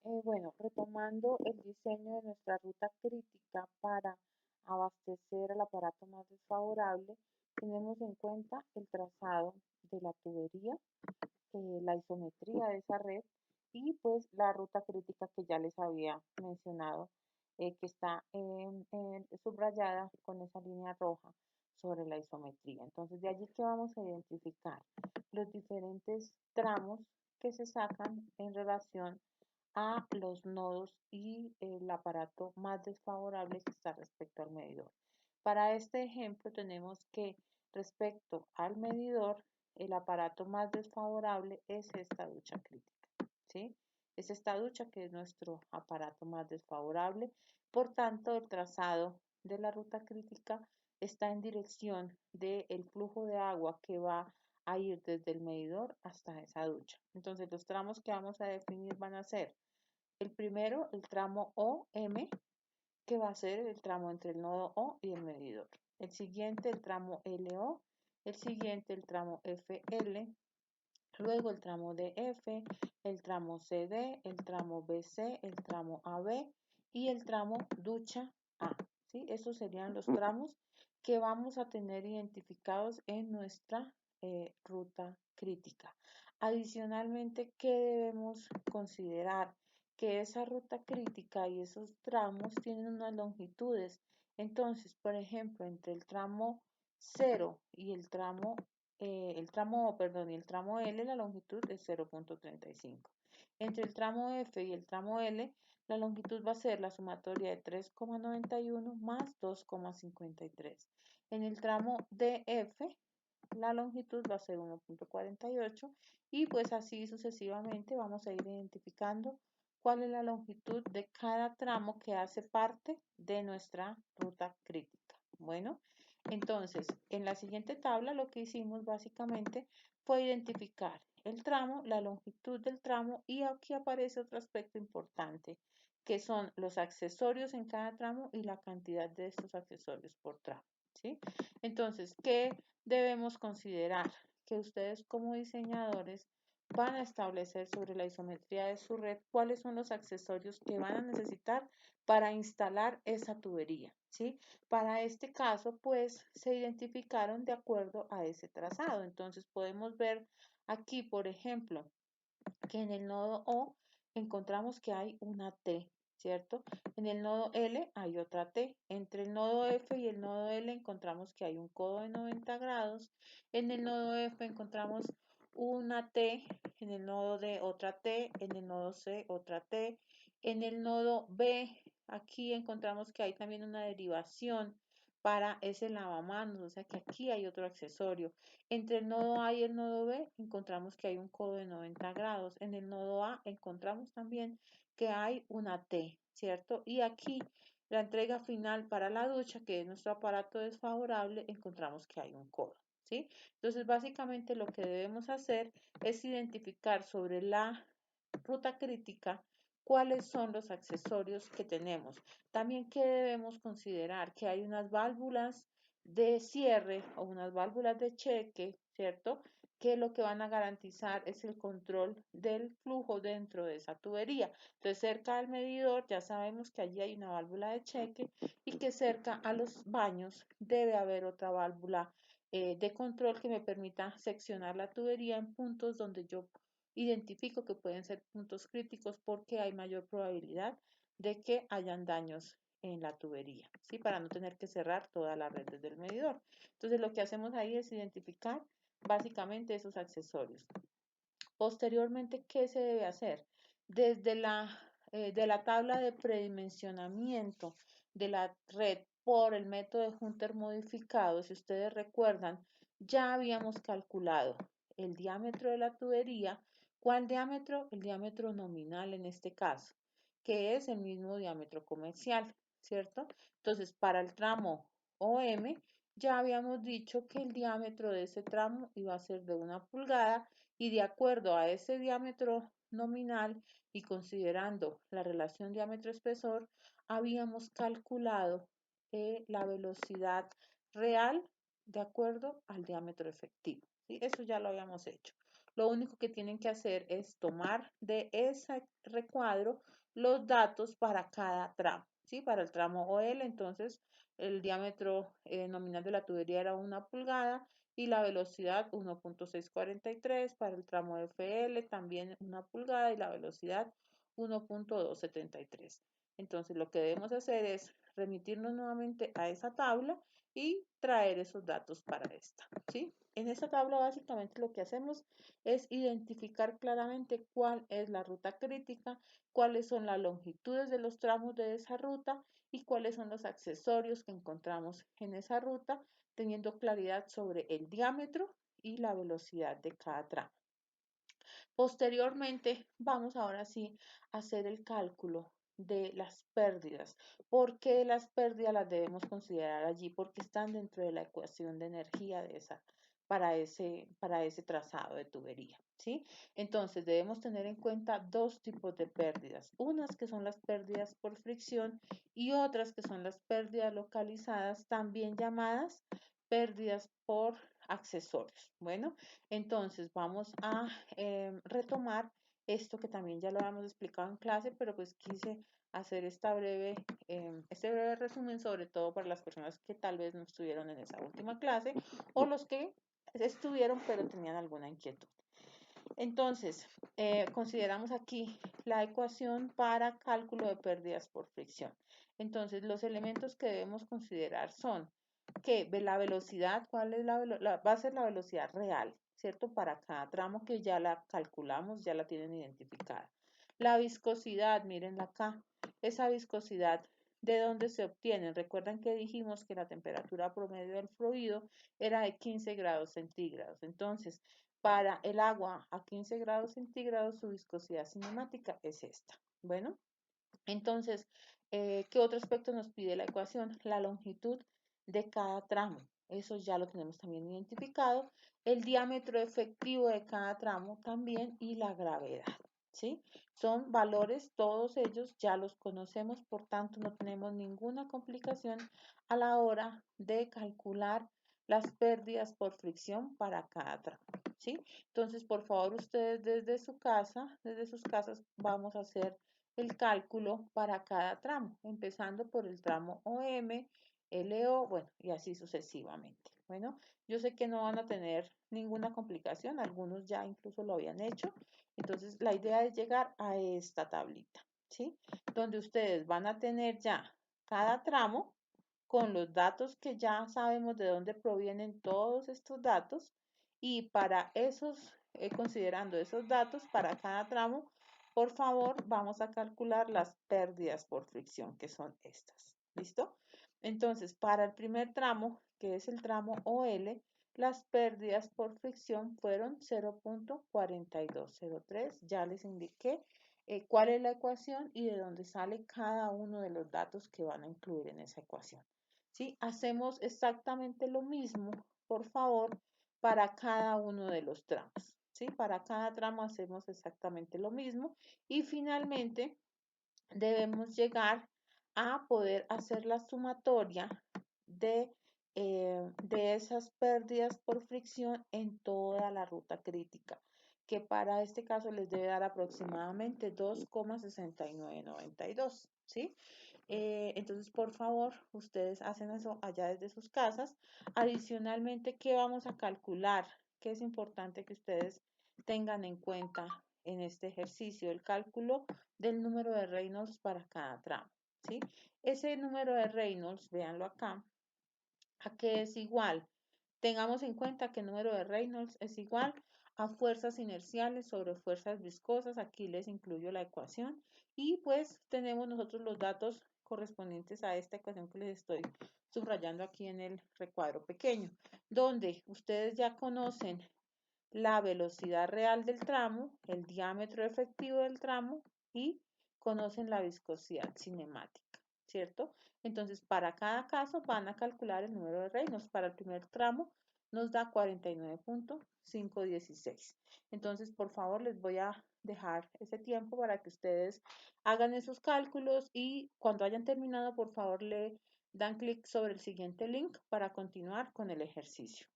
Bueno, retomando el diseño de nuestra ruta crítica para abastecer al aparato más desfavorable, tenemos en cuenta el trazado de la tubería, la isometría de esa red y pues la ruta crítica que ya les había mencionado, que está subrayada con esa línea roja sobre la isometría. Entonces, de allí que vamos a identificar los diferentes tramos que se sacan en relación a los nodos y el aparato más desfavorable que está respecto al medidor. Para este ejemplo tenemos que respecto al medidor, el aparato más desfavorable es esta ducha crítica, ¿sí? Es esta ducha que es nuestro aparato más desfavorable. Por tanto, el trazado de la ruta crítica está en dirección del flujo de agua que va a ir desde el medidor hasta esa ducha. Entonces, los tramos que vamos a definir van a ser el primero, el tramo OM, que va a ser el tramo entre el nodo O y el medidor. El siguiente, el tramo LO. El siguiente, el tramo FL. Luego el tramo DF, el tramo CD, el tramo BC, el tramo AB y el tramo ducha A. ¿Sí? Esos serían los tramos que vamos a tener identificados en nuestra ruta crítica. Adicionalmente, ¿qué debemos considerar? Que esa ruta crítica y esos tramos tienen unas longitudes. Entonces, por ejemplo, entre el tramo 0 y el tramo O, perdón, y el tramo L, la longitud es 0.35. Entre el tramo F y el tramo L, la longitud va a ser la sumatoria de 3,91 más 2,53. En el tramo DF, la longitud va a ser 1.48 y pues así sucesivamente vamos a ir identificando cuál es la longitud de cada tramo que hace parte de nuestra ruta crítica. Bueno, entonces en la siguiente tabla lo que hicimos básicamente fue identificar el tramo, la longitud del tramo y aquí aparece otro aspecto importante que son los accesorios en cada tramo y la cantidad de estos accesorios por tramo. ¿Sí? Entonces, ¿qué debemos considerar? Que ustedes como diseñadores van a establecer sobre la isometría de su red cuáles son los accesorios que van a necesitar para instalar esa tubería, ¿sí? Para este caso, pues se identificaron de acuerdo a ese trazado. Entonces podemos ver aquí, por ejemplo, que en el nodo O encontramos que hay una T, ¿cierto? En el nodo L hay otra T. Entre el nodo F y el nodo L encontramos que hay un codo de 90 grados. En el nodo F encontramos una T, en el nodo D otra T, en el nodo C otra T. En el nodo B aquí encontramos que hay también una derivación para ese lavamanos, o sea que aquí hay otro accesorio. Entre el nodo A y el nodo B encontramos que hay un codo de 90 grados. En el nodo A encontramos también que hay una T, ¿cierto? Y aquí la entrega final para la ducha, que es nuestro aparato desfavorable, encontramos que hay un codo, ¿sí? Entonces, básicamente lo que debemos hacer es identificar sobre la ruta crítica cuáles son los accesorios que tenemos. También que debemos considerar que hay unas válvulas de cierre o unas válvulas de cheque, ¿cierto? Que lo que van a garantizar es el control del flujo dentro de esa tubería. Entonces, cerca del medidor ya sabemos que allí hay una válvula de cheque y que cerca a los baños debe haber otra válvula de control que me permita seccionar la tubería en puntos donde yo identifico que pueden ser puntos críticos porque hay mayor probabilidad de que hayan daños en la tubería, ¿sí? Para no tener que cerrar toda la red desde el medidor. Entonces, lo que hacemos ahí es identificar básicamente esos accesorios. Posteriormente, ¿qué se debe hacer? Desde de la tabla de predimensionamiento de la red por el método de Hunter modificado, si ustedes recuerdan, ya habíamos calculado el diámetro de la tubería. ¿Cuál diámetro? El diámetro nominal en este caso, que es el mismo diámetro comercial, ¿cierto? Entonces, para el tramo OM, ya habíamos dicho que el diámetro de ese tramo iba a ser de 1 pulgada y de acuerdo a ese diámetro nominal y considerando la relación diámetro-espesor, habíamos calculado la velocidad real de acuerdo al diámetro efectivo. ¿Sí? Eso ya lo habíamos hecho. lo único que tienen que hacer es tomar de ese recuadro los datos para cada tramo, ¿sí? Para el tramo OL, entonces el diámetro nominal de la tubería era 1 pulgada y la velocidad 1.643, para el tramo FL también 1 pulgada y la velocidad 1.273. Entonces lo que debemos hacer es remitirnos nuevamente a esa tabla y traer esos datos para esta, ¿sí? En esta tabla básicamente lo que hacemos es identificar claramente cuál es la ruta crítica, cuáles son las longitudes de los tramos de esa ruta y cuáles son los accesorios que encontramos en esa ruta, teniendo claridad sobre el diámetro y la velocidad de cada tramo. Posteriormente, vamos ahora sí a hacer el cálculo de las pérdidas. ¿Por qué las pérdidas las debemos considerar allí? Porque están dentro de la ecuación de energía de esa, para ese trazado de tubería, ¿sí? Entonces, debemos tener en cuenta dos tipos de pérdidas. Unas que son las pérdidas por fricción y otras que son las pérdidas localizadas, también llamadas pérdidas por accesorios. Bueno, entonces vamos a retomar esto que también ya lo habíamos explicado en clase, pero pues quise hacer este breve resumen, sobre todo para las personas que tal vez no estuvieron en esa última clase o los que estuvieron pero tenían alguna inquietud. Entonces, consideramos aquí la ecuación para cálculo de pérdidas por fricción. Entonces, los elementos que debemos considerar son que la velocidad, ¿cuál es va a ser la velocidad real, ¿cierto? Para cada tramo que ya la calculamos, ya la tienen identificada. La viscosidad, mírenla acá, esa viscosidad, ¿de dónde se obtiene? Recuerdan que dijimos que la temperatura promedio del fluido era de 15 grados centígrados. Entonces, para el agua a 15 grados centígrados, su viscosidad cinemática es esta. Bueno, entonces, ¿qué otro aspecto nos pide la ecuación? La longitud de cada tramo. Eso ya lo tenemos también identificado. El diámetro efectivo de cada tramo también y la gravedad. ¿Sí? Son valores, todos ellos ya los conocemos, por tanto no tenemos ninguna complicación a la hora de calcular las pérdidas por fricción para cada tramo. ¿Sí? Entonces, por favor, ustedes desde su casa, desde sus casas, vamos a hacer el cálculo para cada tramo, empezando por el tramo OM, LO, bueno, y así sucesivamente. Bueno, yo sé que no van a tener ninguna complicación, algunos ya incluso lo habían hecho, entonces la idea es llegar a esta tablita, ¿sí? Donde ustedes van a tener ya cada tramo con los datos que ya sabemos de dónde provienen todos estos datos y para esos, considerando esos datos para cada tramo, por favor, vamos a calcular las pérdidas por fricción, que son estas. ¿Listo? Entonces, para el primer tramo, que es el tramo OL, las pérdidas por fricción fueron 0.4203. Ya les indiqué cuál es la ecuación y de dónde sale cada uno de los datos que van a incluir en esa ecuación. ¿Sí? Hacemos exactamente lo mismo, por favor, para cada uno de los tramos. ¿Sí? Para cada tramo hacemos exactamente lo mismo y finalmente debemos llegar a poder hacer la sumatoria de esas pérdidas por fricción en toda la ruta crítica, que para este caso les debe dar aproximadamente 2,6992, ¿sí? Entonces, por favor, ustedes hacen eso allá desde sus casas. Adicionalmente, ¿qué vamos a calcular? Que es importante que ustedes tengan en cuenta en este ejercicio, el cálculo del número de Reynolds para cada tramo, ¿sí? Ese número de Reynolds, véanlo acá, ¿a qué es igual? Tengamos en cuenta que el número de Reynolds es igual a fuerzas inerciales sobre fuerzas viscosas. Aquí les incluyo la ecuación y pues tenemos nosotros los datos correspondientes a esta ecuación que les estoy subrayando aquí en el recuadro pequeño, donde ustedes ya conocen la velocidad real del tramo, el diámetro efectivo del tramo y conocen la viscosidad cinemática, ¿cierto? Entonces, para cada caso van a calcular el número de Reynolds. Para el primer tramo nos da 49.516. Entonces, por favor, les voy a dejar ese tiempo para que ustedes hagan esos cálculos y cuando hayan terminado, por favor, le dan clic sobre el siguiente link para continuar con el ejercicio.